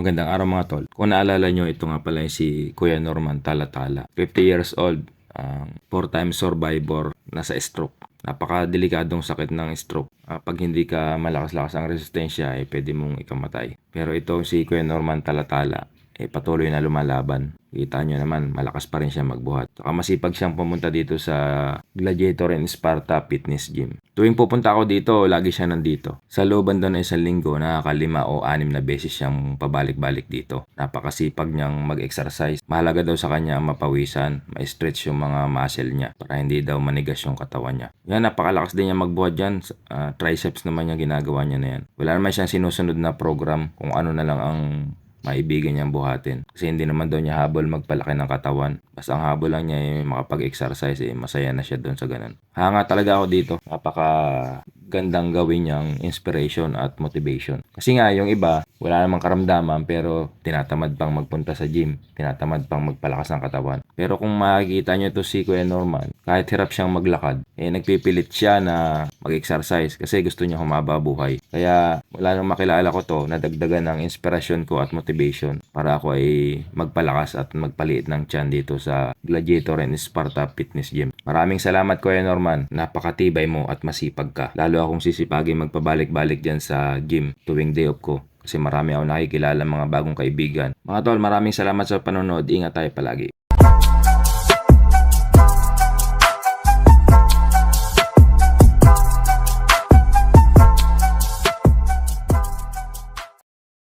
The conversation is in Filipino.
Magandang araw mga tol. Kung naalala nyo, ito nga pala yung si Kuya Norman Talatala. 50 years old, 4-time survivor na sa stroke. Napakadelikadong sakit ng stroke. Pag hindi ka malakas-lakas ang resistensya, pwede mong ikamatay. Pero ito si Kuya Norman Talatala, patuloy na lumalaban. Kita nyo naman, malakas pa rin siya magbuhat. Saka masipag siyang pumunta dito sa Gladiator and Sparta Fitness Gym. Tuwing pupunta ako dito, lagi siya nandito. Sa looban daw na isang linggo, nakaka-5 o 6 na beses siyang pabalik-balik dito. Napakasipag niyang mag-exercise. Mahalaga daw sa kanya ang mapawisan, ma-stretch yung mga muscle niya para hindi daw manigas yung katawan niya. Yan, napakalakas din niya magbuhat dyan. Triceps naman yung ginagawa niya na yan. Wala naman siyang sinusunod na program kung ano na lang ang maibigan niyang buhatin. Kasi hindi naman daw niya habol magpalaki ng katawan. Basta ang habol lang niya makapag-exercise, masaya na siya doon sa ganun. Hanga talaga ako dito. Napaka gandang gawin niyang inspiration at motivation. Kasi nga, yung iba, wala namang karamdaman pero tinatamad pang magpunta sa gym. Tinatamad pang magpalakas ng katawan. Pero kung makikita niyo to si Kuya Norman, kahit hirap siyang maglakad, nagpipilit siya na mag-exercise kasi gusto niya humaba buhay. Kaya wala nang makilala ko to, nadagdagan ng inspirasyon ko at motivation para ako ay magpalakas at magpaliit ng tiyan dito sa Gladiator and Sparta Fitness Gym. Maraming salamat Kuya Norman, napakatibay mo at masipag ka. Lalo akong sisipagin magpabalik-balik dyan sa gym tuwing day off ko kasi marami ako nakikilala mga bagong kaibigan. Mga tol, maraming salamat sa panonood. Ingat tayo palagi.